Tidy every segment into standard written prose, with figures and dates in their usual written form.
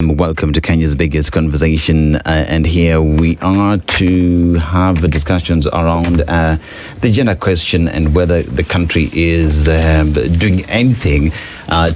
Welcome to Kenya's biggest conversation, and here we are to have discussions around the gender question and whether the country is doing anything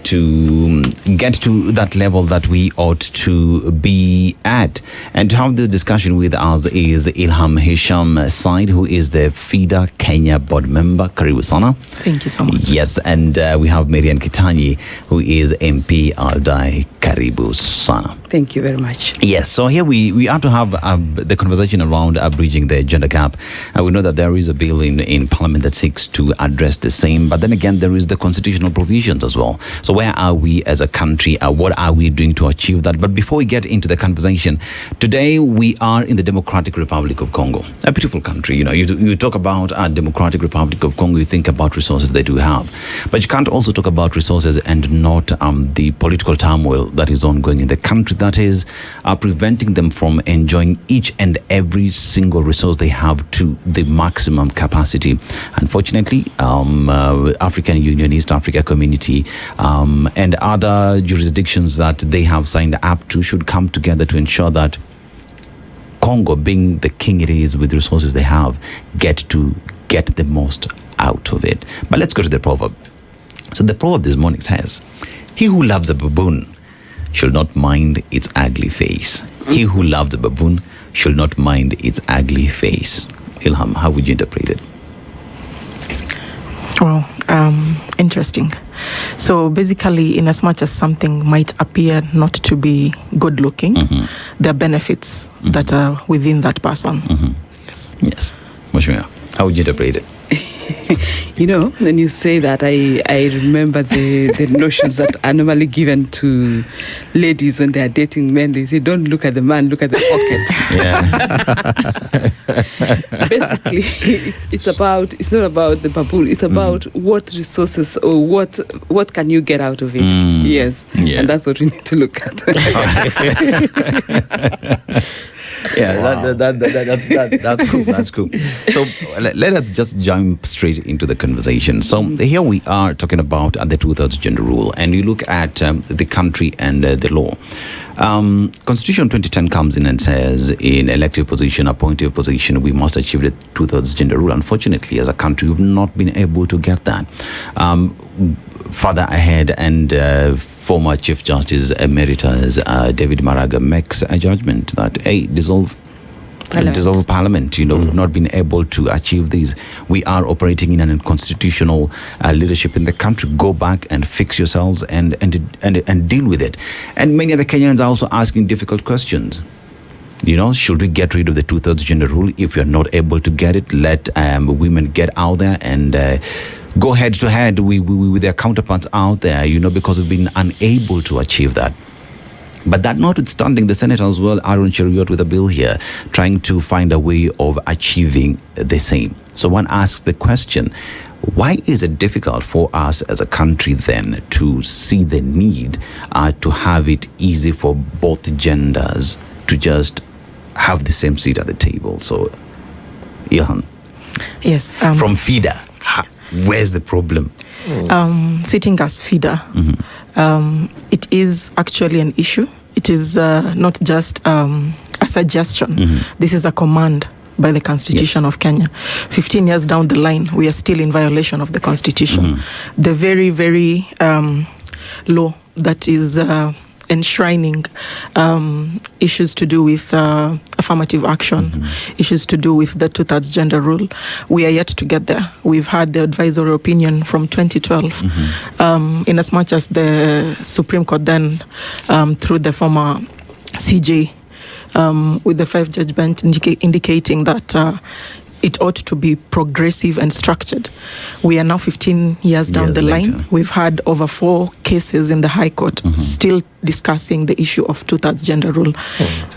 to get to that level that we ought to be at. And to have this discussion with us is Hisham Said, who is the FIDA Kenya board member. Karibu sana. Thank you so much. Yes, and we have Marian Kitanyi, who is MP Aldai. Karibu sana. Thank you very much. Yes, so here we are to have the conversation around bridging the gender gap. We know that there is a bill in Parliament that seeks to address the same, but then again, there is the constitutional provisions as well. So where are we as a country? What are we doing to achieve that? But before we get into the conversation, today we are in the Democratic Republic of Congo, a beautiful country. You know, you talk about a Democratic Republic of Congo, you think about resources they do have, but you can't also talk about resources and not the political turmoil that is ongoing in the country that is preventing them from enjoying each and every single resource they have to the maximum capacity. Unfortunately, African Union, East Africa Community, and other jurisdictions that they have signed up to should come together to ensure that Congo, being the king it is with the resources they have, get the most out of it. But let's go to the proverb. So the proverb this morning says, "He who loves a baboon should not mind its ugly face." He who loves a baboon should not mind its ugly face. Ilham, how would you interpret it? Well, interesting. So basically, in as much as something might appear not to be good looking, there are benefits that are within that person. Yes. Yes. Mheshimiwa, how would you interpret it? You know, when you say that, I remember the notions that are normally given to ladies when they are dating men. They say, don't look at the man, look at the pockets. Yeah. Basically, it's not about the baboon. It's about what resources or what can you get out of it. Yes. Yeah. And that's what we need to look at. Yeah, that's cool. That's cool. So let us just jump straight into the conversation. So here we are talking about the 2/3 gender rule, and you look at the country and the law. Constitution 2010 comes in and says, in elective position, appointive position, we must achieve the 2/3 gender rule. Unfortunately, as a country, we've not been able to get that. Further ahead, and former Chief Justice Emeritus David Maraga makes a judgment that dissolve Parliament. You know, we've not been able to achieve these. We are operating in an unconstitutional leadership in the country. Go back and fix yourselves and deal with it. And many other Kenyans are also asking difficult questions. You know, should we get rid of the 2/3 gender rule? If you're not able to get it, let women get out there and go head to head with their counterparts out there, you know, because we've been unable to achieve that. But that notwithstanding, the Senate as well are on chariot with a bill here, trying to find a way of achieving the same. So one asks the question, why is it difficult for us as a country then to see the need to have it easy for both genders to just have the same seat at the table? So, Ilhan. Yes. From FIDA, where's the problem? Sitting as FIDA, it is actually an issue. It is not just a suggestion. This is a command by the Constitution of Kenya. 15 years down the line, we are still in violation of the Constitution. The very, very law that is enshrining issues to do with affirmative action, issues to do with the 2/3 gender rule. We are yet to get there. We've had the advisory opinion from 2012, in as much as the Supreme Court then, through the former CJ, with the 5-judge bench indicating that it ought to be progressive and structured. We are now 15 years down the line. We've had over 4 cases in the High Court still discussing the issue of 2/3 gender rule.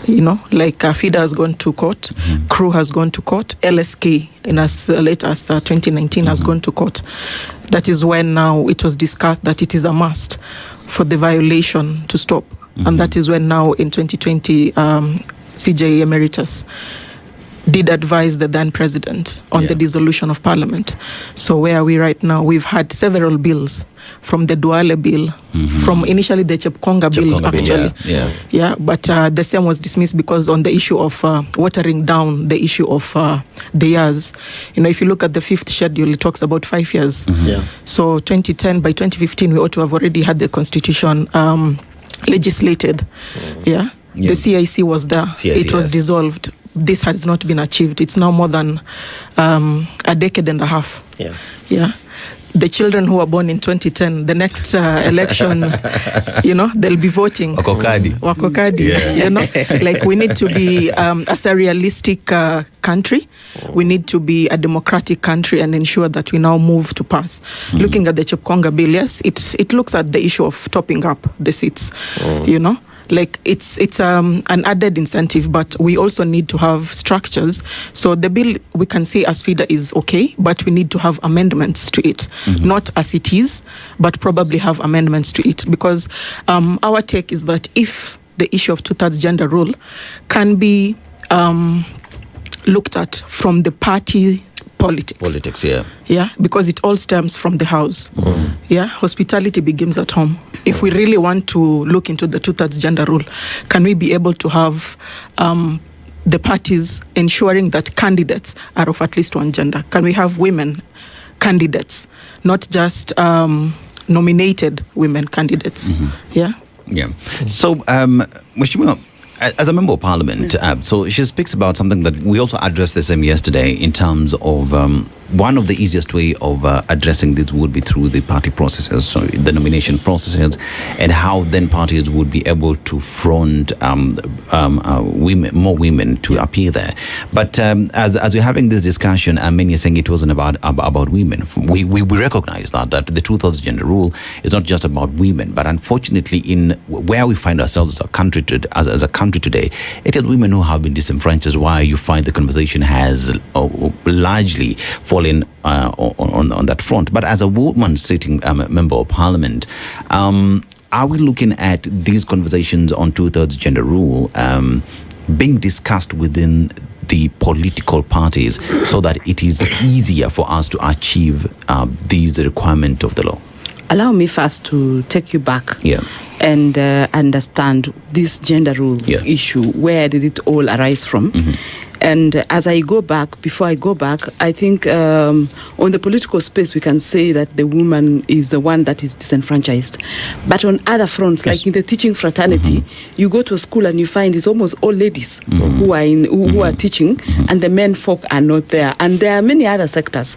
You know, like FIDA has gone to court, CRU has gone to court, LSK in as late as 2019 has gone to court. That is when now it was discussed that it is a must for the violation to stop. And that is when now in 2020, CJ Emeritus did advise the then president on the dissolution of parliament. So where are we right now? We've had several bills, from the Duale bill, from initially the Chepkonga bill, actually. But the same was dismissed because on the issue of watering down the issue of the years. If you look at the 5th schedule, it talks about 5 years. So 2010, by 2015, we ought to have already had the constitution legislated. The CIC was there. It was dissolved. This has not been achieved. It's now more than a decade and a half. The children who were born in 2010, the next election, they'll be voting. Wakokadi. Like, we need to be, as a realistic country, we need to be a democratic country and ensure that we now move to pass. Looking at the Chepkonga bill, yes, it looks at the issue of topping up the seats, Like, it's an added incentive, but we also need to have structures. So the bill, we can say as FIDA is okay, but we need to have amendments to it. Not as it is, but probably have amendments to it. Because our take is that if the issue of 2/3 gender rule can be looked at from the party politics, because it all stems from the house. Hospitality begins at home. If we really want to look into the 2/3 gender rule, can we be able to have the parties ensuring that candidates are of at least one gender? Can we have women candidates, not just nominated women candidates? So, Mheshimiwa, as a member of parliament, so she speaks about something that we also addressed the same yesterday in terms of one of the easiest way of addressing this would be through the party processes, so the nomination processes, and how then parties would be able to front more women to appear there. But as we're having this discussion, many are saying it wasn't about women. We recognize that the 2/3 gender rule is not just about women, but unfortunately, in where we find ourselves as a country today, it is women who have been disenfranchised. Why you find the conversation has largely fallen on that front. But as a woman sitting member of parliament, are we looking at these conversations on 2/3 gender rule being discussed within the political parties so that it is easier for us to achieve these requirements of the law? Allow me first to take you back and understand this gender rule issue. Where did it all arise from? And as I go back, before I go back, I think on the political space, we can say that the woman is the one that is disenfranchised. But on other fronts, like in the teaching fraternity, you go to a school and you find it's almost all ladies who are teaching, and the men folk are not there. And there are many other sectors.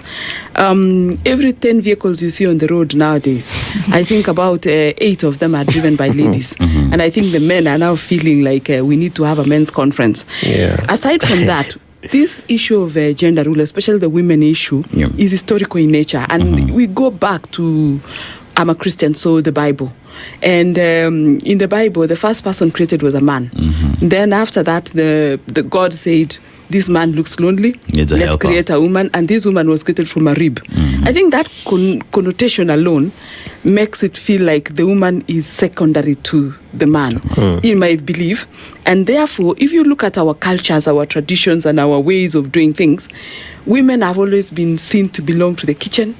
Every 10 vehicles you see on the road nowadays, I think about 8 of them are driven by ladies. And I think the men are now feeling like we need to have a men's conference. Aside from that, this issue of gender rule, especially the women issue, is historical in nature. And we go back to, I'm a Christian, so the Bible. And in the Bible, the first person created was a man. Then after that, the God said, this man looks lonely, let's create a woman. And this woman was created from a rib. I think that connotation alone makes it feel like the woman is secondary to the man, in my belief. And therefore, if you look at our cultures, our traditions, and our ways of doing things, women have always been seen to belong to the kitchen,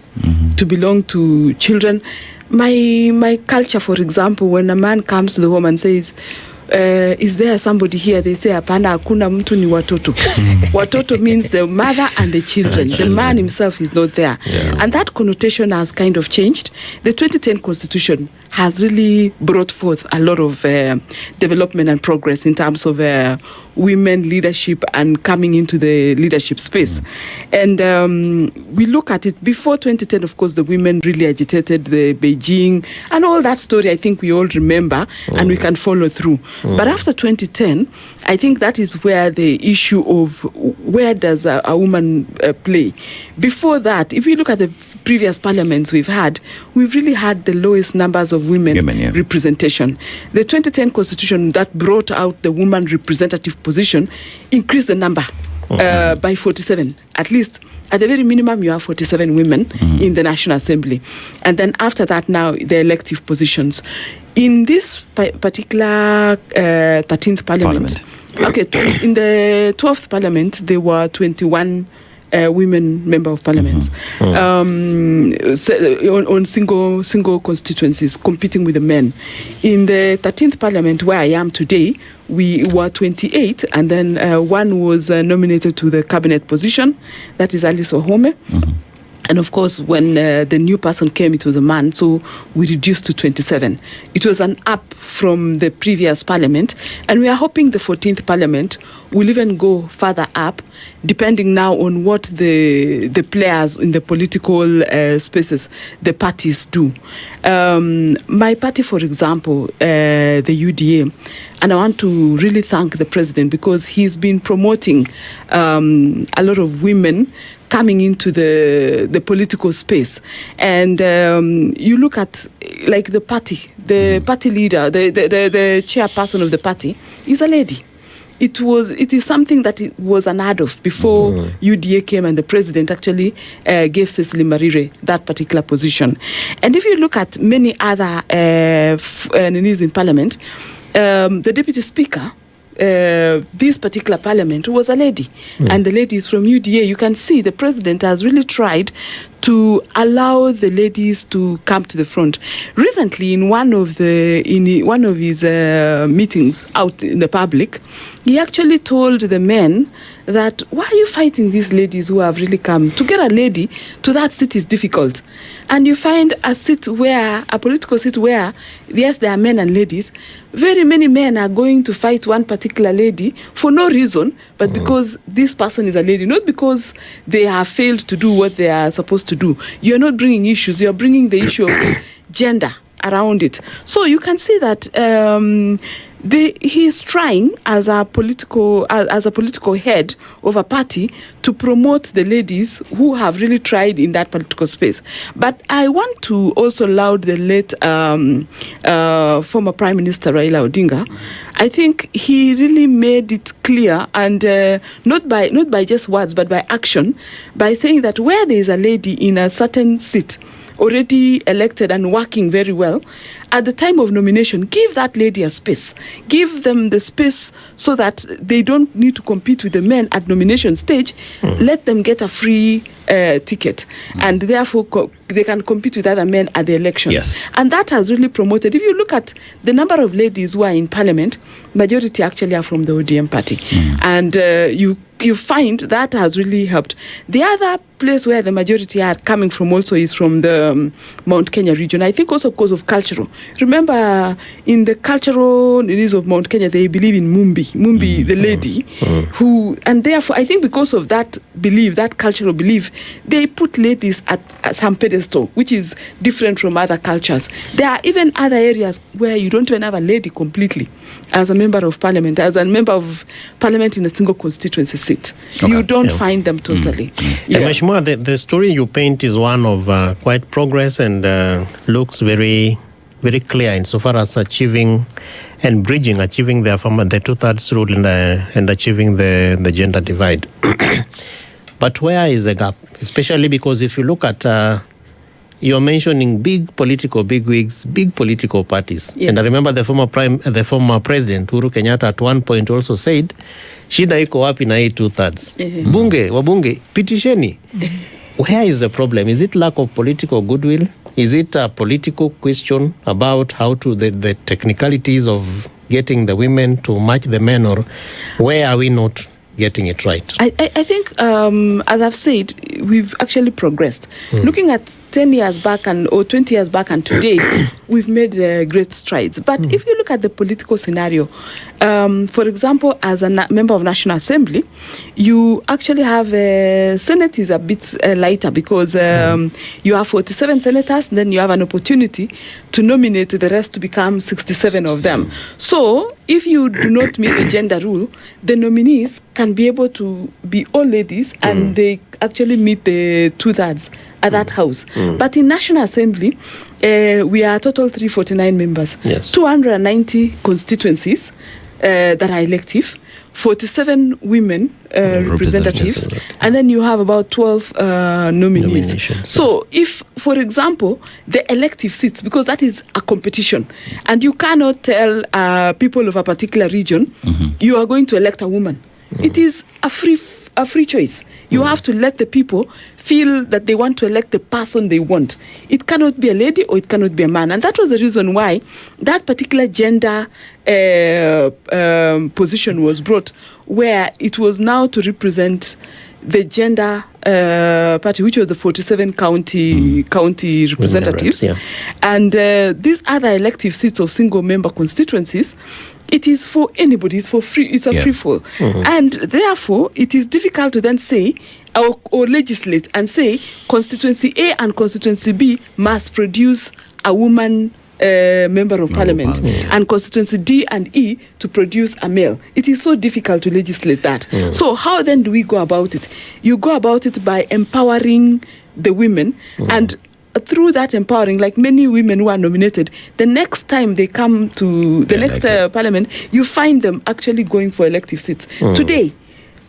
to belong to children. My culture, for example, when a man comes to the home and says, is there somebody here? They say, hapana, hakuna mtu, ni watoto. Watoto means the mother and the children. The man himself is not there. And that connotation has kind of changed. The 2010 Constitution has really brought forth a lot of development and progress in terms of women leadership and coming into the leadership space. And we look at it, before 2010, of course, the women really agitated the Beijing and all that story. I think we all remember and we can follow through. But after 2010, I think that is where the issue of where does a woman play. Before that, if you look at the previous parliaments we've really had the lowest numbers of women representation. The 2010 Constitution that brought out the woman representative position increased the number by 47. At least, at the very minimum, you have 47 women in the National Assembly. And then after that, now, the elective positions. In this particular 13th Parliament, Okay, in the 12th Parliament, there were 21 women member of parliament on single constituencies competing with the men. In the 13th Parliament, where I am today, we were 28, and then one was nominated to the cabinet position. That is Alice Wahome. And of course, when the new person came, it was a man, so we reduced to 27. It was an up from the previous parliament, and we are hoping the 14th Parliament will even go further up, depending now on what the players in the political spaces, the parties do. My party, for example, the UDA, and I want to really thank the president because he's been promoting a lot of women coming into the political space. And you look at like the party leader, the chairperson of the party is a lady. It is something that it was unheard of before UDA came, and the president actually gave Cecily Marire that particular position. And if you look at many other nominees in parliament, the deputy speaker, this particular parliament was a lady, and the lady is from UDA. You can see the president has really tried to allow the ladies to come to the front. Recently, in one of his meetings out in the public, he actually told the men that, why are you fighting these ladies who have really come? To get a lady to that seat is difficult. And you find a political seat where, yes, there are men and ladies, very many men are going to fight one particular lady for no reason, but because this person is a lady, not because they have failed to do what they are supposed to do. You're not bringing issues, you're bringing the issue of gender around it. So you can see that he is trying as a political head of a party to promote the ladies who have really tried in that political space. But I want to also laud the late former Prime Minister Raila Odinga. I think he really made it clear, and not by just words but by action, by saying that where there is a lady in a certain seat already elected and working very well, at the time of nomination, give that lady a space. Give them the space so that they don't need to compete with the men at nomination stage. Let them get a free ticket, and therefore they can compete with other men at the elections. Yes. And that has really promoted. If you look at the number of ladies who are in parliament, majority actually are from the ODM party. And you find that has really helped. The other place where the majority are coming from also is from the Mount Kenya region. I think also because of cultural. Remember, in the cultural needs of Mount Kenya, they believe in Mumbi, the lady, who, and therefore, I think because of that belief, that cultural belief, they put ladies at some pedestal, which is different from other cultures. There are even other areas where you don't even have a lady completely as a member of parliament, in a single constituency seat. Okay. You don't find them totally. And Mheshimiwa, the story you paint is one of quite progress and looks very, very clear insofar as achieving the 2/3 rule and achieving the gender divide. But where is the gap? Especially because if you look at you're mentioning big political bigwigs, big political parties. Yes. And I remember the former president, Uhuru Kenyatta, at one point also said, shida iko wapi na hii 2/3. Wabunge, pitisheni. Where is the problem? Is it lack of political goodwill? Is it a political question about how to the technicalities of getting the women to match the men, or where are we not getting it right? I think, as I've said, we've actually progressed. Looking at 10 years back or 20 years back and today, we've made great strides. But if you look at the political scenario, for example, as a member of National Assembly, you actually have Senate is a bit lighter because you have 47 senators, then you have an opportunity to nominate the rest to become 67 of them. So if you do not meet the gender rule, the nominees can be able to be all ladies, and they actually meet the 2/3 at that house. But in National Assembly, we are total 349 members. Yes. 290 constituencies that are elective, 47 women representatives, and then you have about 12 nominees. So if, for example, the elective seats, because that is a competition, and you cannot tell people of a particular region, you are going to elect a woman. It is a free choice. You have to let the people feel that they want to elect the person they want. It cannot be a lady or it cannot be a man. And that was the reason why that particular gender position was brought, where it was now to represent the gender party, which was the 47 county representatives. And these other elective seats of single-member constituencies, it is for anybody. It's for free. It's a free fall, and therefore it is difficult to then say or legislate and say constituency A and constituency B must produce a woman member of parliament, and constituency D and E to produce a male. It is so difficult to legislate that. So how then do we go about it? You go about it by empowering the women, and through that empowering, like many women who are nominated, the next time they come to the next parliament, you find them actually going for elective seats. Today,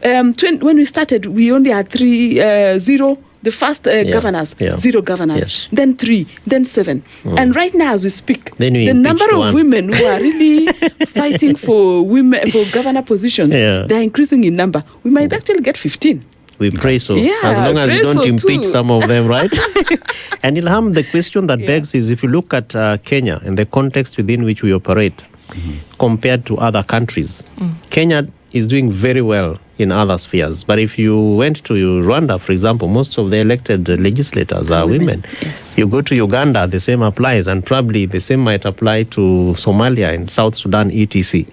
when we started, we only had 0 the first governors, 0 governors, then 3, then 7. And right now, as we speak, the number of women who are really fighting for governor positions, they're increasing in number. We might actually get 15. We pray so. As long as you don't impeach some of them, right? And Ilham, the question that begs is, if you look at Kenya and the context within which we operate, compared to other countries, Kenya is doing very well in other spheres. But if you went to Rwanda, for example, most of the elected legislators are women. You go to Uganda, the same applies, and probably the same might apply to Somalia and South Sudan, etc.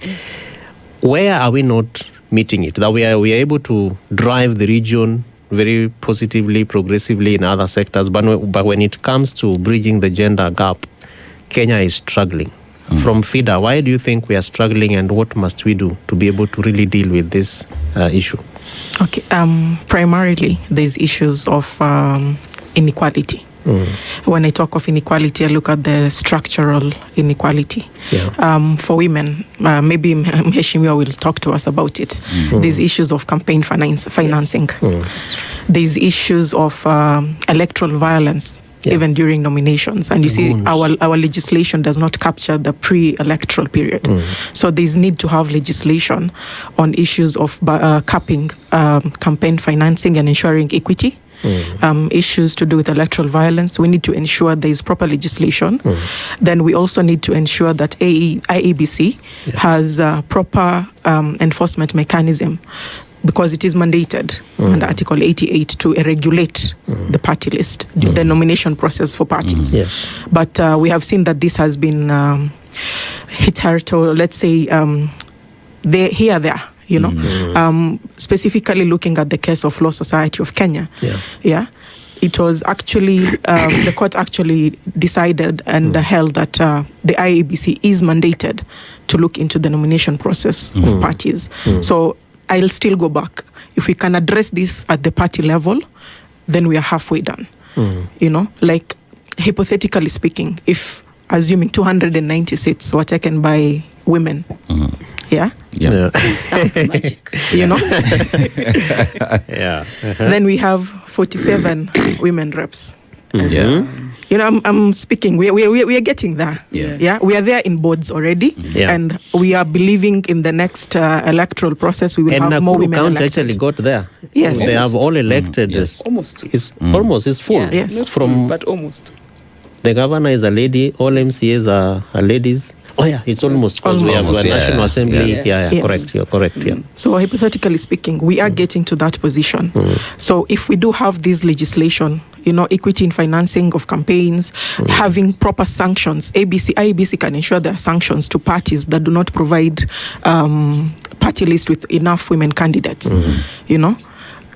Where are we not meeting it? That we are able to drive the region very positively, progressively in other sectors, but when it comes to bridging the gender gap, Kenya is struggling. From FIDA, why do you think we are struggling, and what must we do to be able to really deal with this issue? Okay, primarily there's issues of inequality. When I talk of inequality, I look at the structural inequality. For women, maybe Hisham will talk to us about it. There's issues of campaign financing. There's issues of electoral violence, even during nominations. And you see, our legislation does not capture the pre-electoral period. So there's need to have legislation on issues of capping campaign financing and ensuring equity. Issues to do with electoral violence, we need to ensure there is proper legislation. Then we also need to ensure that IEBC has a proper enforcement mechanism, because it is mandated under Article 88 to regulate the party list, the nomination process for parties. But we have seen that this has been hitherto, let's say, there. Specifically looking at the case of Law Society of Kenya. It was actually, the court actually decided and held that the IEBC is mandated to look into the nomination process of parties. So I'll still go back. If we can address this at the party level, then we are halfway done. Like hypothetically speaking, if assuming 290 seats were taken by women, then we have 47 women reps. I'm speaking. We are getting there. We are there in boards already, and we are believing in the next electoral process we will have more women elected. And actually got there. Yes, they have all elected. Almost. It's full. Not full, but almost. The governor is a lady. All MCAs are ladies. Oh yeah, it's almost, because we have a National Assembly. Yes. Correct. You're correct. So hypothetically speaking, we are getting to that position. So if we do have this legislation, equity in financing of campaigns, having proper sanctions, IEBC can ensure there are sanctions to parties that do not provide party list with enough women candidates.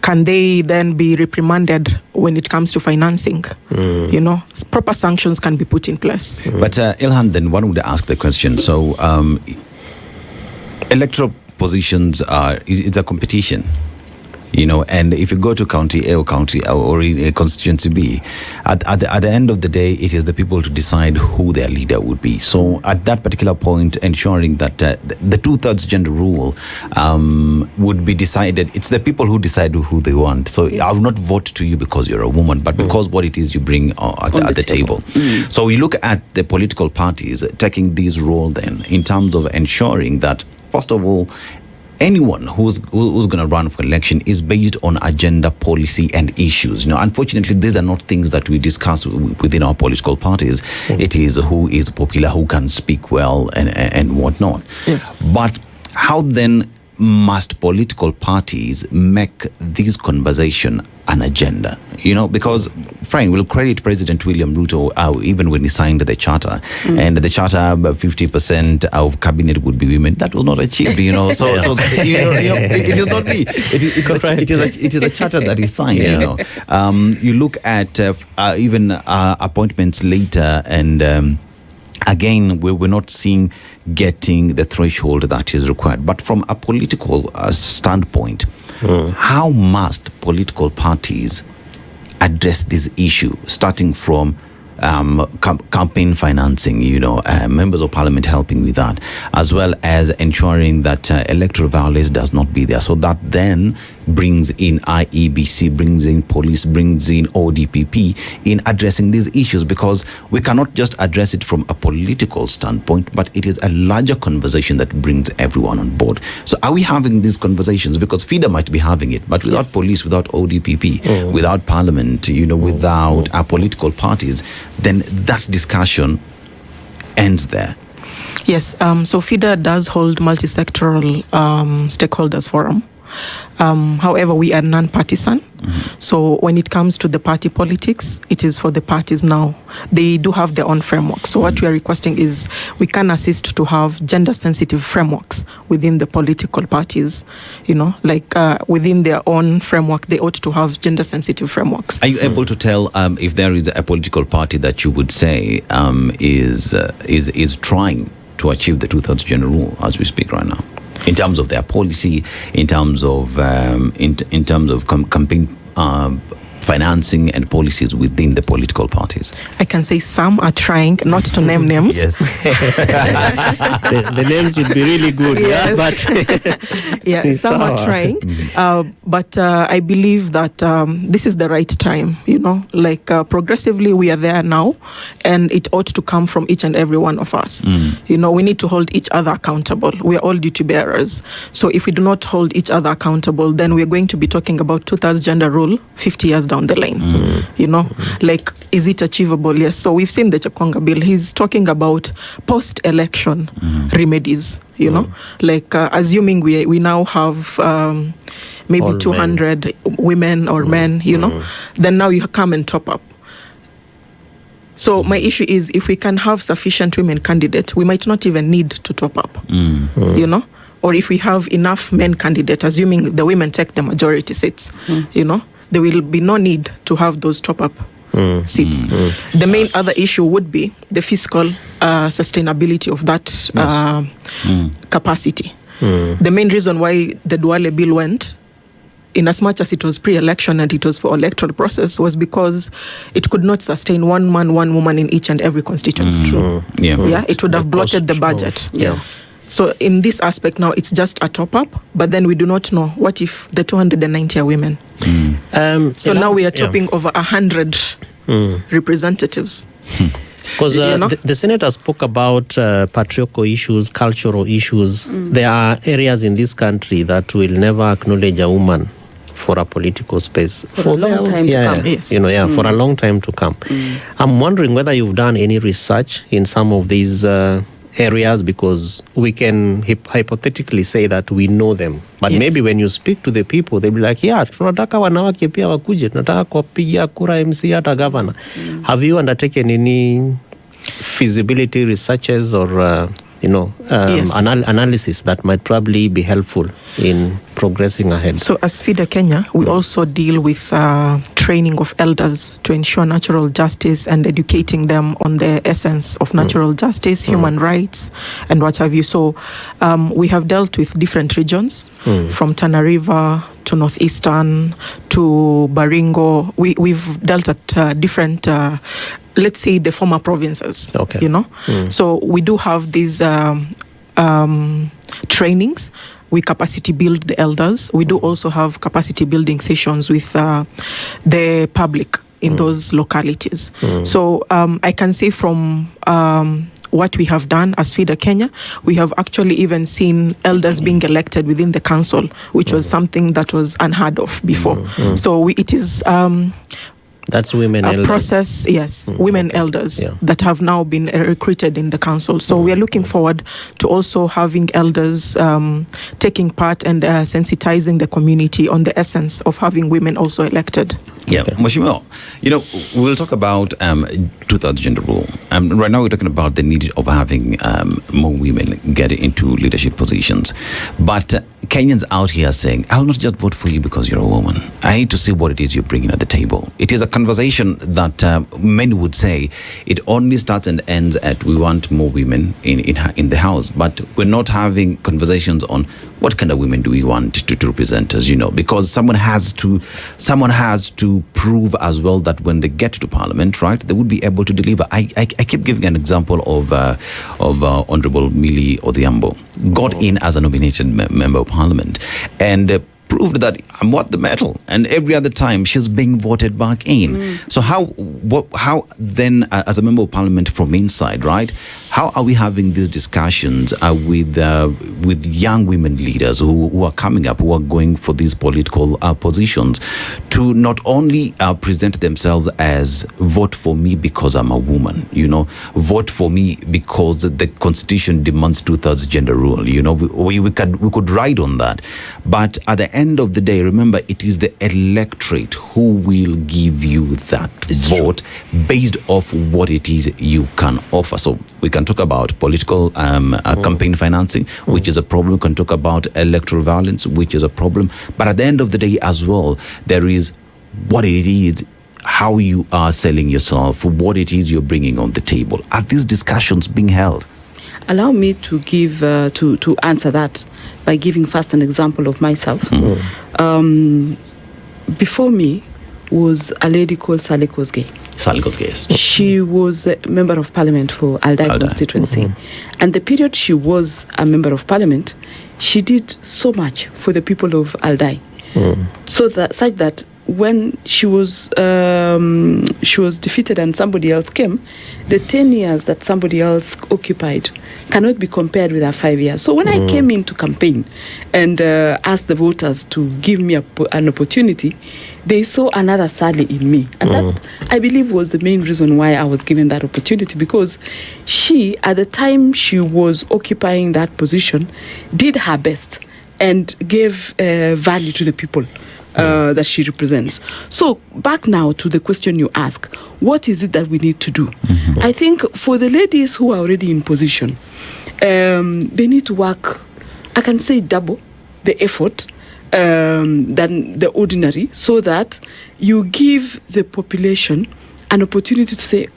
Can they then be reprimanded when it comes to financing? Proper sanctions can be put in place. But Ilham, then one would ask the question. So, electoral positions it's a competition. And if you go to county A or county or in constituency B, at the end of the day, it is the people to decide who their leader would be. So at that particular point, ensuring that the 2/3 gender rule would be decided, it's the people who decide who they want. So I will not vote to you because you're a woman, but because what it is you bring at the table. So we look at the political parties taking this role then in terms of ensuring that, first of all, anyone who's going to run for election is based on agenda, policy, and issues. Unfortunately, these are not things that we discuss within our political parties. It is who is popular, who can speak well, and whatnot. Yes. But how then must political parties make this conversation an agenda? Because fine, we'll credit President William Ruto even when he signed the charter, and the charter 50% of cabinet would be women. That was not achieved. So it is not me. It is a charter that is signed. You look at even appointments later, and again, we're not seeing getting the threshold that is required. But from a political standpoint, how must political parties address this issue, starting from campaign financing, members of parliament helping with that, as well as ensuring that electoral violence does not be there. So that then brings in IEBC, brings in police, brings in ODPP in addressing these issues, because we cannot just address it from a political standpoint, but it is a larger conversation that brings everyone on board. So are we having these conversations? Because FIDA might be having it, but without police, without ODPP, without parliament, without our political parties, then that discussion ends there. Yes, so FIDA does hold multi-sectoral stakeholders forum. However, we are non-partisan. So when it comes to the party politics, it is for the parties now. They do have their own framework. So what we are requesting is we can assist to have gender-sensitive frameworks within the political parties. Within their own framework, they ought to have gender-sensitive frameworks. Are you able to tell if there is a political party that you would say is trying to achieve the 2/3 gender rule as we speak right now, in terms of their policy, in terms of campaign financing and policies within the political parties? I can say some are trying, not to name names. Yes. the names would be really good. Yes. But some are trying. But I believe that this is the right time. Progressively we are there now, and it ought to come from each and every one of us. We need to hold each other accountable. We are all duty bearers. So if we do not hold each other accountable, then we are going to be talking about 2/3 gender rule 50 years down the line. Is it achievable? Yes. So we've seen the Chakwanga bill. He's talking about post-election remedies, assuming we now have maybe all 200 women or men, then now you come and top up. So my issue is, if we can have sufficient women candidates, we might not even need to top up, or if we have enough men candidates, assuming the women take the majority seats, there will be no need to have those top-up seats. The main other issue would be the fiscal sustainability of that capacity. The main reason why the Duale bill went, in as much as it was pre-election and it was for electoral process, was because it could not sustain one man, one woman in each and every constituency. It would have bloated the budget. So in this aspect now, it's just a top-up, but then we do not know what if the 290 are women. So now we are topping over 100 representatives. Because the senator spoke about patriarchal issues, cultural issues. There are areas in this country that will never acknowledge a woman for a political space for a long time to come. Yes. For a long time to come. I'm wondering whether you've done any research in some of these areas, because we can hypothetically say that we know them, but maybe when you speak to the people, they'll be like, tunataka wanawake pia wakuje, tunataka kupigia kura MC hata governor. Have you undertaken any feasibility researches or analysis that might probably be helpful in progressing ahead? So as FIDA Kenya, we also deal with training of elders to ensure natural justice and educating them on the essence of natural justice, human rights, and what have you. So we have dealt with different regions, from Tana River to Northeastern, to Baringo. We've dealt at different, let's say, the former provinces. Okay. You know, so we do have these trainings. We capacity build the elders. We do also have capacity building sessions with the public in those localities. So I can say from what we have done as FIDA Kenya, we have actually even seen elders being elected within the council, which was something that was unheard of before. So it is that's women elders. Process, yes, women elders that have now been recruited in the council. So we are looking forward to also having elders taking part and sensitizing the community on the essence of having women also elected. Yeah, Mheshimiwa, we'll talk about two-thirds gender rule. Right now we're talking about the need of having more women get into leadership positions. But Kenyans out here saying, I'll not just vote for you because you're a woman. I need to see what it is you're bringing at the table. It is a conversation that many would say it only starts and ends at we want more women in the house. But we're not having conversations on what kind of women do we want to represent us, because someone has to prove as well that when they get to Parliament, right, they would be able to deliver. I keep giving an example of Honorable Millie Odhiambo, got in as a nominated member of Parliament and proved that I'm worth the medal, and every other time she's being voted back in. So how then, as a member of Parliament from inside, right? How are we having these discussions with young women leaders who are coming up, who are going for these political positions, to not only present themselves as vote for me because I'm a woman, vote for me because the Constitution demands two-thirds gender rule. We could ride on that, but at the end of the day, remember, it is the electorate who will give you that vote based off what it is you can offer. So we can talk about political campaign financing, which is a problem. We can talk about electoral violence, which is a problem. But at the end of the day as well, there is what it is, how you are selling yourself, what it is you're bringing on the table. Are these discussions being held? Allow me to give to answer that by giving first an example of myself. Before me was a lady called Sally Kosgei. Sally Kosgei, yes. She was a member of Parliament for Aldai constituency. And the period she was a member of Parliament, she did so much for the people of Aldai. Such that when she was defeated and somebody else came, the 10 years that somebody else occupied cannot be compared with her 5 years. So when I came in to campaign and asked the voters to give me an opportunity, they saw another Sally in me. And that, I believe, was the main reason why I was given that opportunity, because she, at the time she was occupying that position, did her best and gave value to the people that she represents. So back now to the question you ask, what is it that we need to do? I think for the ladies who are already in position, they need to work, I can say, double the effort than the ordinary, so that you give the population an opportunity to say,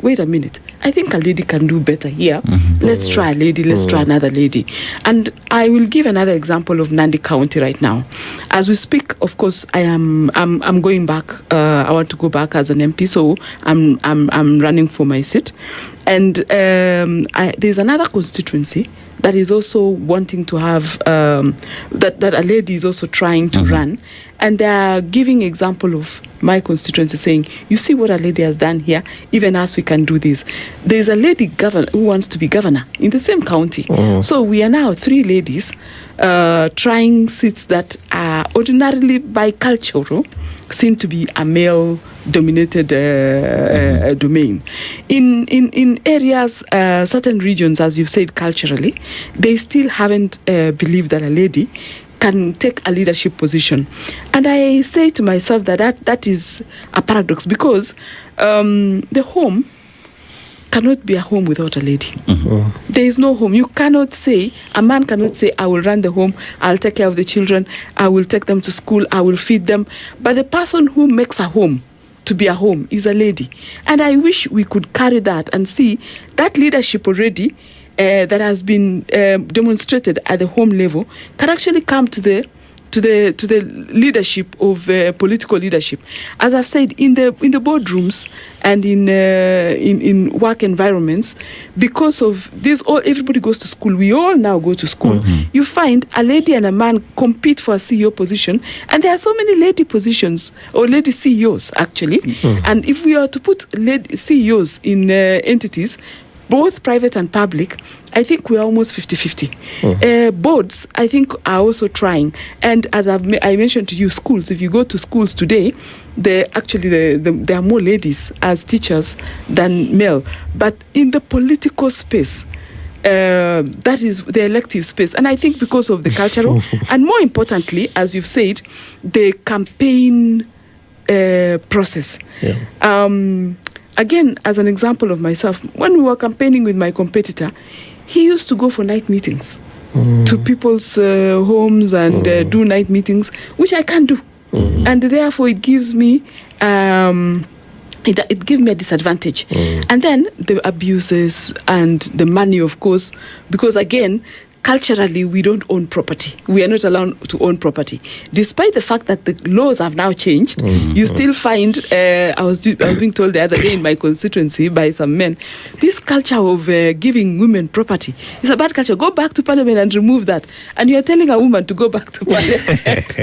wait a minute, I think a lady can do better here. Let's try a lady, let's try another lady. And I will give another example of Nandi County right now. As we speak, of course, I'm going back. I want to go back as an MP, so I'm running for my seat. And there's another constituency that is also wanting to have, that a lady is also trying to run. And they are giving example of my constituency, saying, you see what a lady has done here, even us, we can do this. There's a lady governor who wants to be governor in the same county. So we are now 3 ladies trying seats that are ordinarily by cultural, seem to be a male-dominated domain. In areas, certain regions, as you've said, culturally, they still haven't believed that a lady can take a leadership position. And I say to myself that is a paradox, because the home cannot be a home without a lady. There is no home. You cannot say, a man cannot say, I will run the home, I'll take care of the children, I will take them to school, I will feed them. But the person who makes a home to be a home is a lady. And I wish we could carry that and see that leadership already that has been demonstrated at the home level can actually come to the to the leadership of political leadership. As I've said, in the boardrooms and in work environments, because of this, everybody goes to school. We all now go to school. You find a lady and a man compete for a CEO position, and there are so many lady positions or lady CEOs actually. And if we are to put lady CEOs in entities, both private and public, I think we're almost 50-50. Boards, I think, are also trying. And as I mentioned to you, schools, if you go to schools today, there are more ladies as teachers than male. But in the political space, that is the elective space. And I think because of the cultural, and more importantly, as you've said, the campaign process. Again, as an example of myself, when we were campaigning with my competitor, he used to go for night meetings to people's homes and do night meetings, which I can't do. And therefore it gives me it gives me a disadvantage. And then the abuses and the money, of course, because again, culturally, we don't own property. We are not allowed to own property. Despite the fact that the laws have now changed, you still find, I was being told the other day in my constituency by some men, this culture of giving women property is a bad culture. Go back to parliament and remove that. And you are telling a woman to go back to parliament.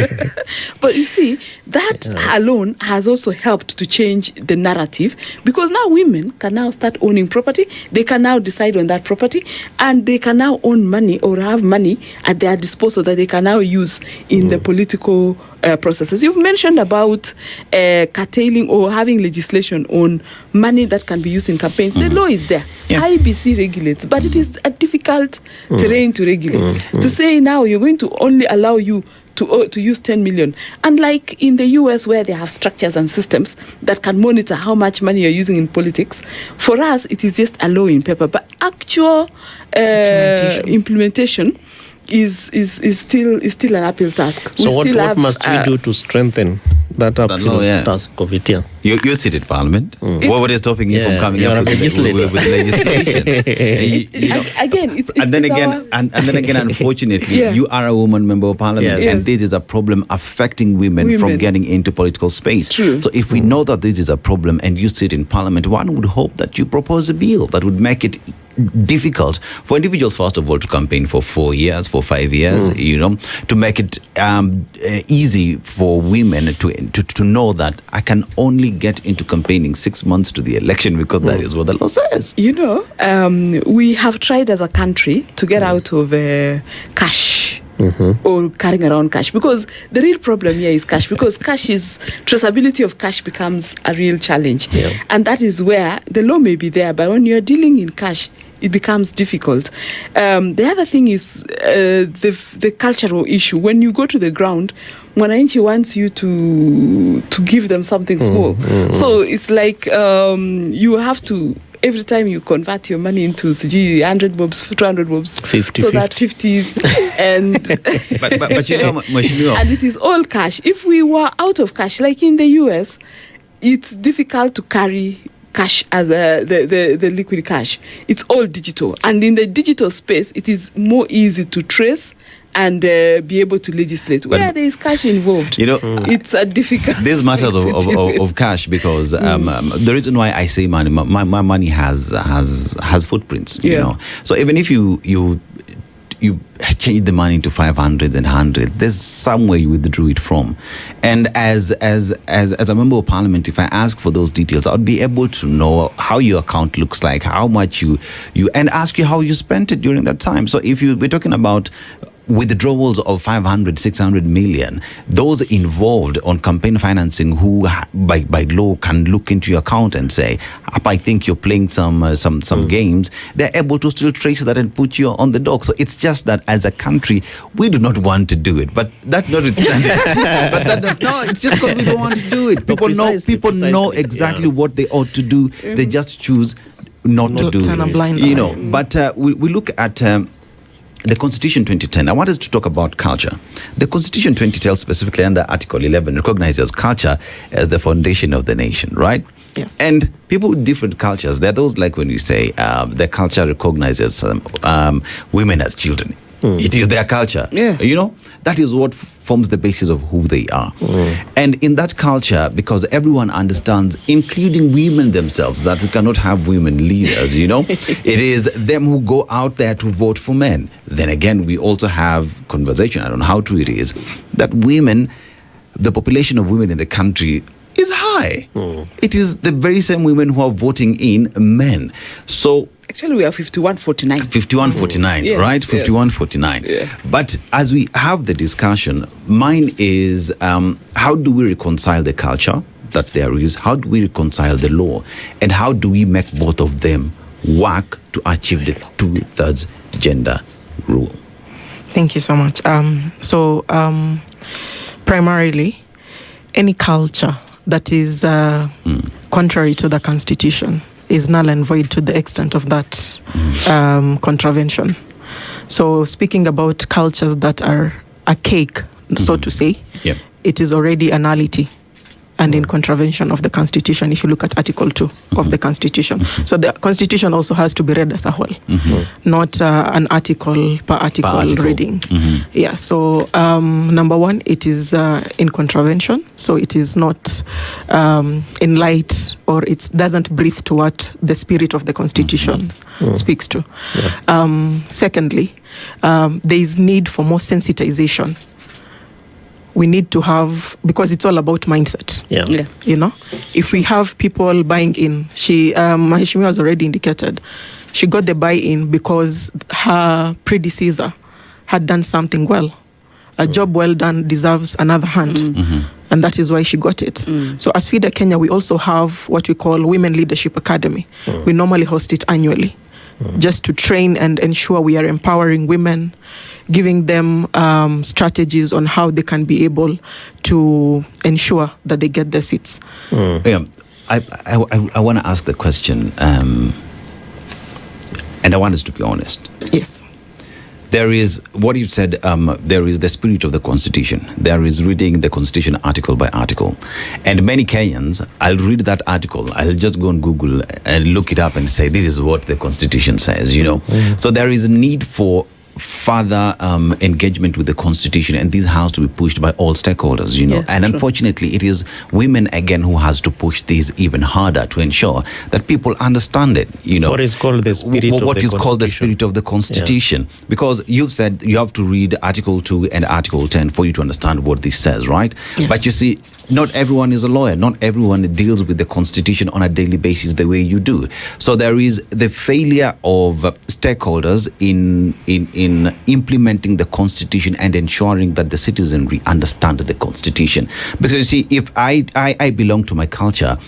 But you see, that alone has also helped to change the narrative, because now women can now start owning property. They can now decide on that property, and they can now own money or have money at their disposal that they can now use in the political processes. You've mentioned about curtailing or having legislation on money that can be used in campaigns. The law is there. IBC regulates, but it is a difficult terrain to regulate. To say now you're going to only allow you to use 10 million. Unlike in the US, where they have structures and systems that can monitor how much money you're using in politics, for us, it is just a law in paper. But actual implementation is still an uphill task. So what must we do to strengthen that uphill task of it? You sit in Parliament. What is stopping you from coming up with legislation? And then again, unfortunately, you are a woman member of Parliament, and this is a problem affecting women from getting into political space. True. So if we know that this is a problem and you sit in Parliament, one would hope that you propose a bill that would make it difficult for individuals, first of all, to campaign for 4 years, for 5 years, to make it easy for women to know that I can only get into campaigning 6 months to the election, because that is what the law says. We have tried as a country to get out of cash. Or carrying around cash, because the real problem here is cash, because traceability of cash becomes a real challenge. And that is where the law may be there, but when you're dealing in cash, it becomes difficult. The other thing is the cultural issue. When you go to the ground, Mwananchi wants you to give them something small. So it's like you have to, every time you convert your money into 100 bobs, 200 bobs, 50, so that 50s and and it is all cash. If we were out of cash, like in the US, it's difficult to carry cash as the liquid cash. It's all digital, and in the digital space, it is more easy to trace and be able to legislate. Where there is cash involved, it's a difficult. There's matters of cash, because the reason why I say money, my money has footprints. So even if you change the money into 500 and 100, there's somewhere you withdrew it from. And as a member of Parliament, if I ask for those details, I'd be able to know how your account looks like, how much you and ask you how you spent it during that time. So if we're talking about withdrawals of 500, 600 million, those involved on campaign financing who by law can look into your account and say, I think you're playing some games, they're able to still trace that and put you on the dock. So it's just that as a country, we do not want to do it. But that notwithstanding, no, it's just because we don't want to do it. People know exactly what they ought to do. They just choose not to do turn a blind eye. But we look at the Constitution 2010. I want us to talk about culture. The Constitution 2010, specifically under Article 11, recognizes culture as the foundation of the nation, right? Yes. And people with different cultures, there are those, like when we say the culture recognizes women as children. It is their culture. You know, that is what forms the basis of who they are. And in that culture, because everyone understands, including women themselves, that we cannot have women leaders, you know, it is them who go out there to vote for men. Then again, we also have conversation, I don't know how true it is, that women, the population of women in the country is high. It is the very same women who are voting in men. So actually we are 51-49. 51-49, right? 51-49. Yeah. But as we have the discussion, mine is how do we reconcile the culture that there is? How do we reconcile the law? And how do we make both of them work to achieve the 2/3 gender rule? Thank you so much. Primarily, any culture that is contrary to the Constitution is null and void to the extent of that contravention. So speaking about cultures that are archaic, so to say, it is already a nullity and in contravention of the Constitution if you look at Article 2 of the Constitution. So the Constitution also has to be read as a whole, not an article per article reading. Yeah, so number one, it is in contravention, so it is not in light, or it doesn't breathe to what the spirit of the Constitution speaks to. Secondly, there is need for more sensitization. We need to have, because it's all about mindset. You know, if we have people buying in, Hisham has already indicated, she got the buy-in because her predecessor had done something well. A job well done deserves another hand. And that is why she got it. So as FIDA Kenya, we also have what we call Women Leadership Academy. We normally host it annually, just to train and ensure we are empowering women, giving them strategies on how they can be able to ensure that they get their seats. I want to ask the question, and I want us to be honest. Yes. There is, what you said, there is the spirit of the Constitution. There is reading the Constitution article by article. And many Kenyans, I'll read that article, I'll just go on Google and look it up and say, this is what the Constitution says, you know. So there is a need for further engagement with the Constitution, and this has to be pushed by all stakeholders, you know. And unfortunately, it is women again who has to push this even harder to ensure that people understand it, you know. What is called the spirit of the What is called the spirit of the Constitution? Because you've said you have to read Article 2 and Article 10 for you to understand what this says, right? But you see, not everyone is a lawyer. Not everyone deals with the Constitution on a daily basis the way you do. So there is the failure of stakeholders in implementing the Constitution and ensuring that the citizenry understand the Constitution. Because you see, if I belong to my culture,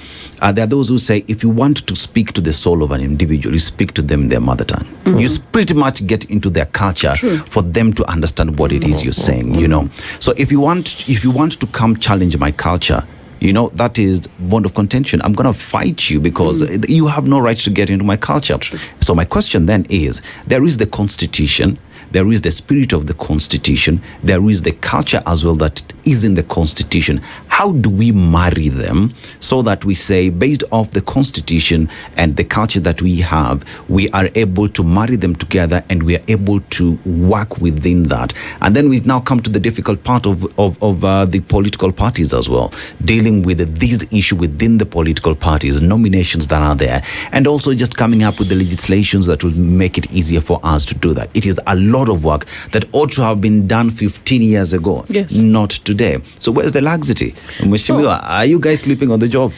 there are those who say, if you want to speak to the soul of an individual, you speak to them in their mother tongue. You pretty much get into their culture for them to understand what it is you're saying, you know. So if you want to come challenge my culture, you know, that is bond of contention. I'm going to fight you because you have no right to get into my culture. So my question then is, there is the Constitution, there is the spirit of the Constitution, there is the culture as well that is in the Constitution. How do we marry them so that we say, based off the Constitution and the culture that we have, we are able to marry them together and we are able to work within that? And then we now come to the difficult part of the political parties as well, dealing with this issue within the political parties, nominations that are there, and also just coming up with the legislations that will make it easier for us to do that. It is a lot of work that ought to have been done 15 years ago, not today. So where's the laxity? Mheshimiwa, are you guys sleeping on the job?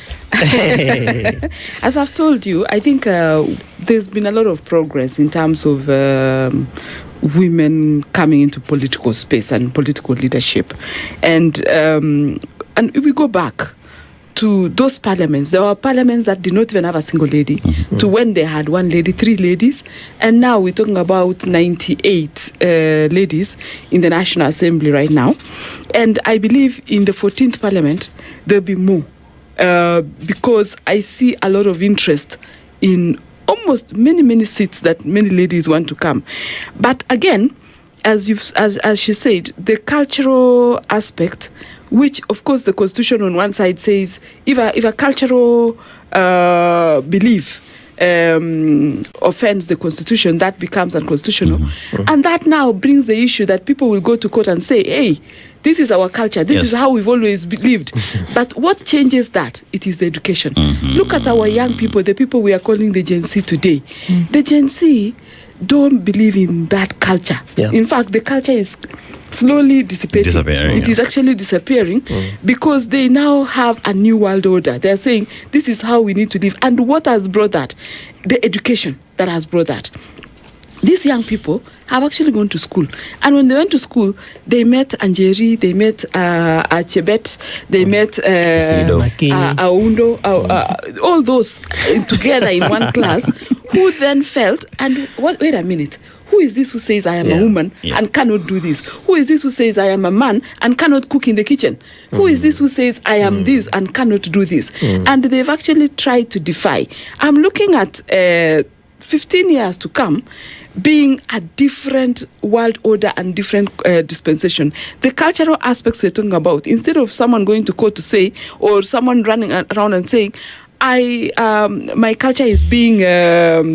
As I've told you, I think there's been a lot of progress in terms of women coming into political space and political leadership. And if we go back to those parliaments, there were parliaments that did not even have a single lady, to when they had one lady, 3 ladies, and now we're talking about 98 ladies in the National Assembly right now. And I believe in the 14th parliament, there'll be more, because I see a lot of interest in almost many seats that many ladies want to come. But again, as she said, the cultural aspect, which of course the Constitution on one side says, if a cultural belief offends the constitution, that becomes unconstitutional. And that now brings the issue that people will go to court and say, hey, this is our culture. This is how we've always lived. But what changes that? It is the education. Look at our young people, the people we are calling the Gen Z today. The Gen Z don't believe in that culture. In fact, the culture is slowly dissipating. It is actually disappearing because they now have a new world order. They're saying this is how we need to live. And what has brought that? The education that has brought that. These young people have actually gone to school. And when they went to school, they met Anjeri, they met Achebet, they met Aundo, all those together in one class, who then felt, and wait a minute, who is this who says I am a woman and cannot do this? Who is this who says I am a man and cannot cook in the kitchen? Who is this who says I am this and cannot do this? And they've actually tried to defy. I'm looking at 15 years to come being a different world order and different dispensation. The cultural aspects we're talking about, instead of someone going to court to say, or someone running around and saying, my culture is being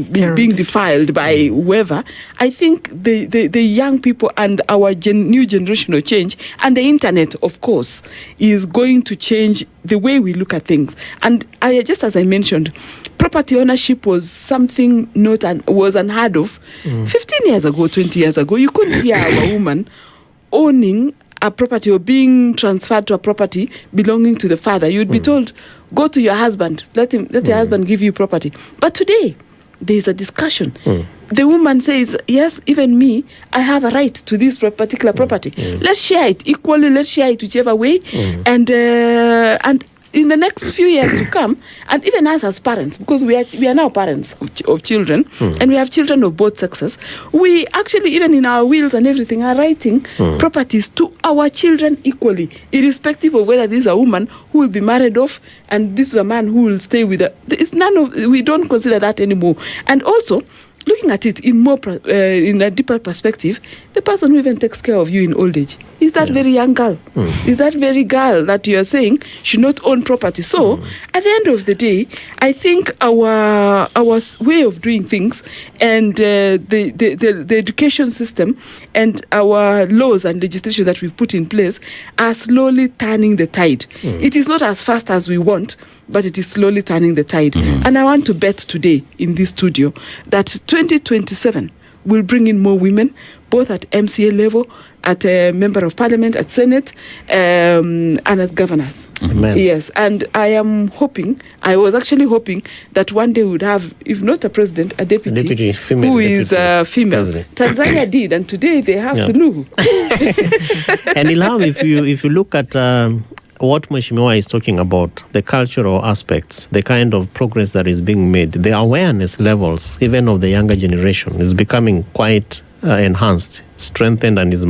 defiled by whoever. I think the young people and our new generational change and the internet, of course, is going to change the way we look at things. And just as I mentioned, property ownership was something was unheard of 15 years ago, 20 years ago. You couldn't hear a woman owning a property or being transferred to a property belonging to the father. You'd be told, go to your husband, let your husband give you property. But today, there is a discussion. The woman says, yes, even me, I have a right to this particular property. Let's share it equally, let's share it whichever way. And in the next few years to come, and even us as parents, because we are now parents of children, and we have children of both sexes, we actually, even in our wills and everything, are writing properties to our children equally, irrespective of whether this is a woman who will be married off and this is a man who will stay with her. We don't consider that anymore. And also, looking at it in a deeper perspective, the person who even takes care of you in old age is that very young girl. Is that very girl that you are saying should not own property. So, at the end of the day, I think our way of doing things and the education system and our laws and legislation that we've put in place are slowly turning the tide. It is not as fast as we want, but it is slowly turning the tide. And I want to bet today in this studio that 2027 will bring in more women, both at MCA level, at a member of parliament, at Senate, and at governors. Amen. Yes, and I was actually hoping that one day we would have, if not a president, a deputy female, who is female. President. Tanzania did, and today they have Suluhu. And Ilham, if you look at what Mheshimiwa is talking about, the cultural aspects, the kind of progress that is being made, the awareness levels, even of the younger generation, is becoming quite enhanced, strengthened, and is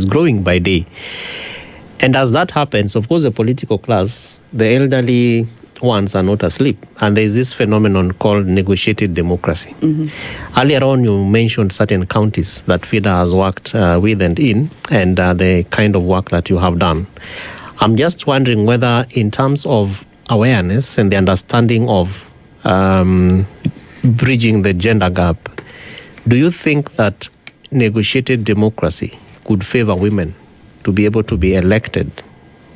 growing by day. And as that happens, of course, the political class, the elderly ones are not asleep. And there is this phenomenon called negotiated democracy. Earlier on, you mentioned certain counties that FIDA has worked with and in, and the kind of work that you have done. I'm just wondering whether, in terms of awareness and the understanding of bridging the gender gap, do you think that negotiated democracy could favor women to be able to be elected?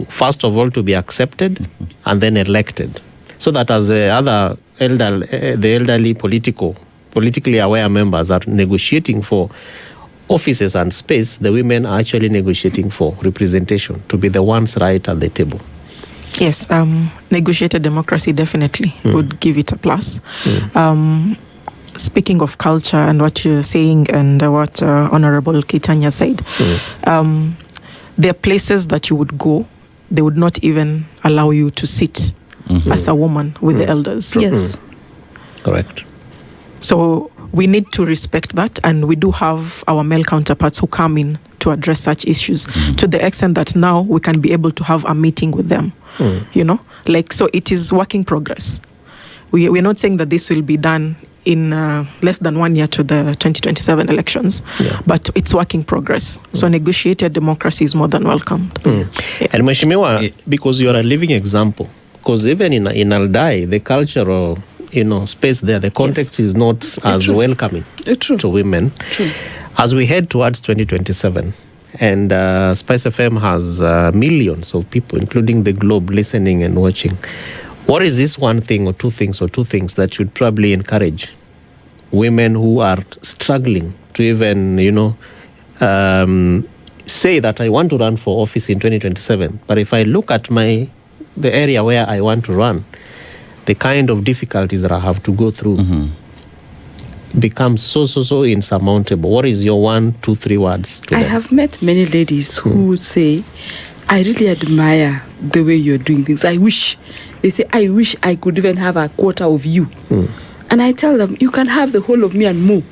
First of all, to be accepted and then elected, so that as the elderly politically aware members are negotiating for offices and space, the women are actually negotiating for representation, to be the ones right at the table. Yes, negotiated democracy definitely would give it a plus. Speaking of culture and what you're saying and what Honorable Keitanya said, there are places that you would go, they would not even allow you to sit as a woman with the elders. Yes. Correct. So we need to respect that, and we do have our male counterparts who come in to address such issues to the extent that now we can be able to have a meeting with them. So it is work in progress. We're not saying that this will be done in less than 1 year to the 2027 elections, but it's work in progress. So negotiated democracy is more than welcomed. And Mheshimiwa, because you are a living example, because even in Aldai, the cultural space there. The context is not as welcoming to women. True. As we head towards 2027, and SpiceFM has millions of people, including the globe, listening and watching, what is this one thing or two things that you'd probably encourage women who are struggling to even, say that I want to run for office in 2027, but if I look at the area where I want to run, the kind of difficulties that I have to go through becomes so insurmountable? What is your 1, 2, 3 words to I them? have met many ladies who say, I really admire the way you're doing things. They say, I wish I could even have a quarter of you. And I tell them, you can have the whole of me and more.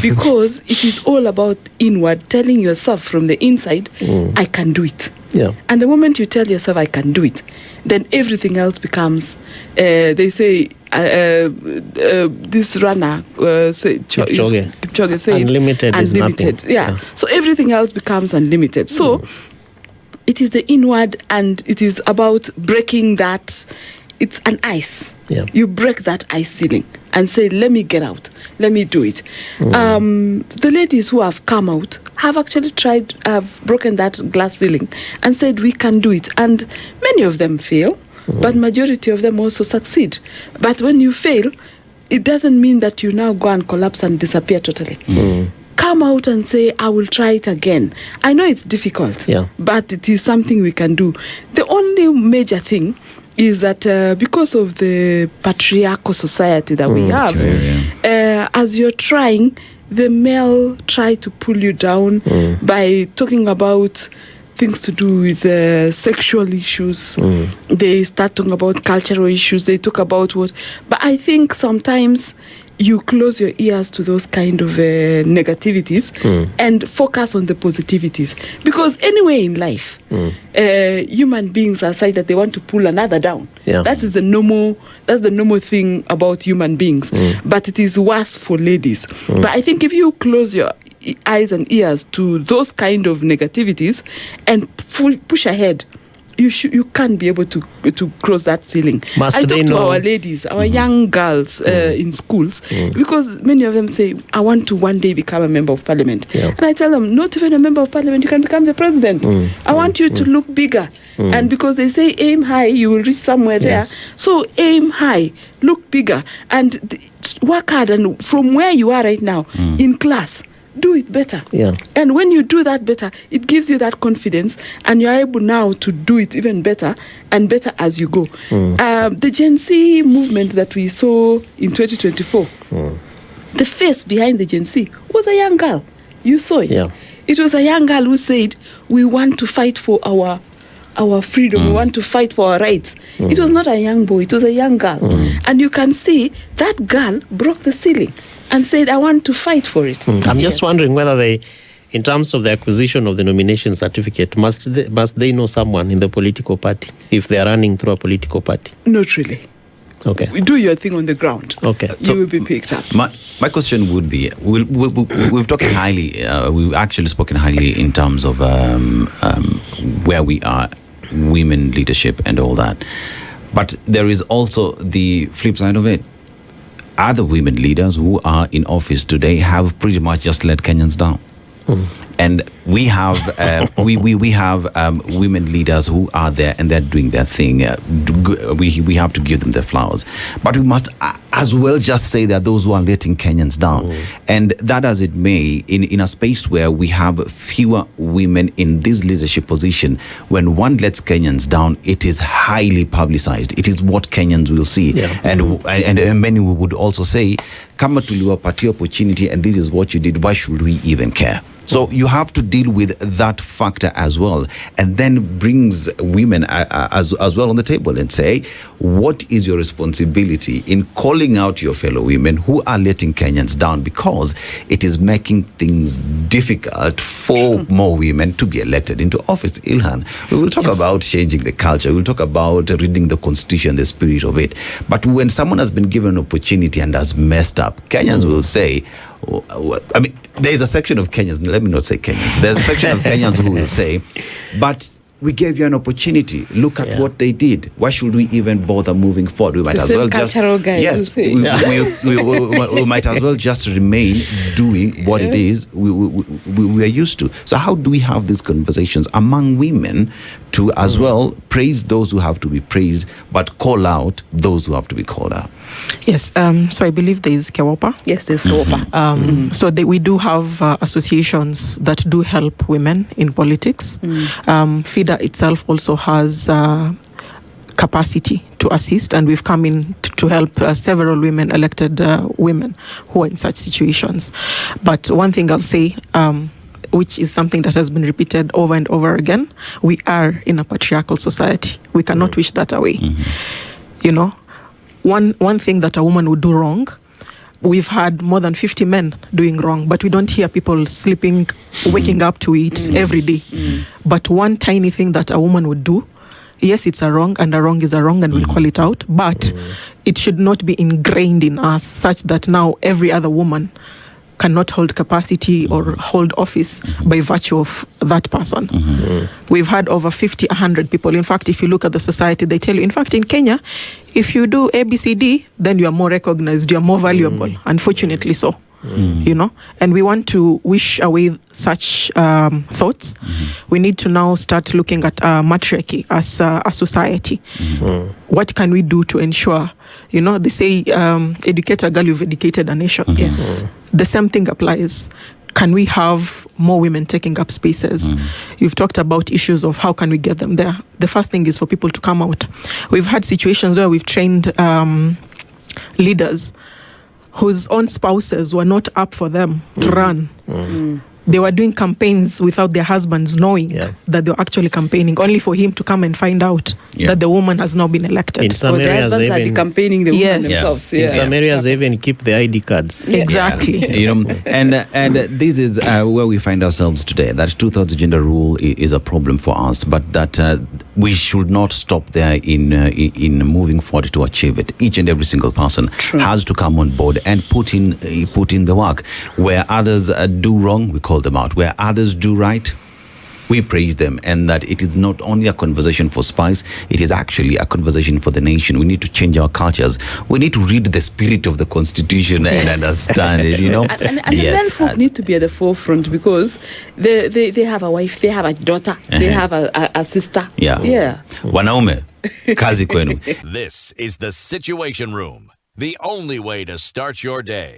Because it is all about inward, telling yourself from the inside, I can do it. Yeah. And the moment you tell yourself, I can do it, then everything else becomes, they say, this runner, Kipchoge said, unlimited is nothing. Yeah. So everything else becomes unlimited. So it is the inward, and it is about breaking that. It's an ice. Yeah. You break that ice ceiling and say, let me get out. Let me do it. The ladies who have come out have actually have broken that glass ceiling and said, we can do it. And many of them fail, but majority of them also succeed. But when you fail, it doesn't mean that you now go and collapse and disappear totally. Come out and say, I will try it again. I know it's difficult, but it is something we can do. The only major thing is that because of the patriarchal society that we have, as you're trying, the male try to pull you down by talking about things to do with sexual issues. They start talking about cultural issues. They talk about what. But I think sometimes you close your ears to those kind of negativities and focus on the positivities. Because anyway in life, human beings are said that they want to pull another down. Yeah. That's the normal thing about human beings. But it is worse for ladies. But I think if you close your eyes and ears to those kind of negativities and push ahead, you can't be able to cross that ceiling. I talk to our ladies, our young girls in schools, because many of them say, I want to one day become a member of parliament. And I tell them, not even a member of parliament, you can become the president. I want you to look bigger. And because they say aim high, you will reach somewhere there. So aim high, look bigger, and work hard. And from where you are right now, in class, do it better. And when you do that better, it gives you that confidence, and you're able now to do it even better and better as you go. The Gen Z movement that we saw in 2024, the face behind the Gen Z was a young girl. You saw it. It was a young girl who said, we want to fight for our freedom, we want to fight for our rights. It was not a young boy, it was a young girl. And you can see that girl broke the ceiling and said, I want to fight for it. I'm just wondering whether they, in terms of the acquisition of the nomination certificate, must they know someone in the political party if they are running through a political party? Not really. Okay. Do your thing on the ground. Okay. You will be picked up. My question would be, we've talked highly, we've actually spoken highly in terms of where we are, women leadership and all that. But there is also the flip side of it. Other women leaders who are in office today have pretty much just let Kenyans down. And we have we have women leaders who are there and they're doing their thing. We have to give them their flowers, but we must as well just say that those who are letting Kenyans down, and that as it may, in a space where we have fewer women in this leadership position, when one lets Kenyans down, it is highly publicized. It is what Kenyans will see, and many would also say, "Kama tuliwapatia opportunity, and this is what you did. Why should we even care?" So you have to deal with that factor as well, and then brings women as well on the table and say, what is your responsibility in calling out your fellow women who are letting Kenyans down, because it is making things difficult for more women to be elected into office. Ilhan, we will talk about changing the culture. We'll talk about reading the constitution, the spirit of it. But when someone has been given an opportunity and has messed up, Kenyans will say, I mean, there's a section of Kenyans, let me not say Kenyans, there's a section of Kenyans who will say, but we gave you an opportunity. Look at what they did. Why should we even bother moving forward? We might as well just we might as well just remain doing what it is we are used to. So how do we have these conversations among women to as well praise those who have to be praised, but call out those who have to be called out? Yes. So I believe there is Kewopa. Yes, there's Kewopa. So we do have associations that do help women in politics. FIDA itself also has capacity to assist, and we've come in to help several women, elected women who are in such situations. But one thing I'll say, which is something that has been repeated over and over again, we are in a patriarchal society. We cannot wish that away. You know, one thing that a woman would do wrong, we've had more than 50 men doing wrong, but we don't hear people sleeping, waking up to it every day. But one tiny thing that a woman would do, yes, it's a wrong, and a wrong is a wrong, and we'll call it out, but it should not be ingrained in us such that now every other woman cannot hold capacity or hold office by virtue of that person. We've had over 50, 100 people. In fact, if you look at the society, they tell you, in fact, in Kenya, if you do ABCD, then you are more recognized, you are more valuable, unfortunately so. You know, and we want to wish away such thoughts. We need to now start looking at matriarchy as a society. What can we do to ensure, you know, they say, educate a girl, you've educated a nation. Yes. The same thing applies. Can we have more women taking up spaces? You've talked about issues of how can we get them there. The first thing is for people to come out. We've had situations where we've trained leaders whose own spouses were not up for them to run. They were doing campaigns without their husbands knowing that they were actually campaigning, only for him to come and find out that the woman has now been elected. In some areas, the husbands are campaigning the women themselves. In some areas, they even keep the ID cards. Exactly. You know, and this is where we find ourselves today. That 2/3 gender rule is a problem for us, but that we should not stop there in moving forward to achieve it. Each and every single person has to come on board and put in the work. Where others do wrong, we call them out. Where others do right, we praise them. And that it is not only a conversation for Spice, it is actually a conversation for the nation. We need to change our cultures. We need to read the spirit of the Constitution and understand it, you know. And the men folk need to be at the forefront, because they have a wife, they have a daughter, they have a sister. Wanaume, kazi kwenu. This is the Situation Room, the only way to start your day.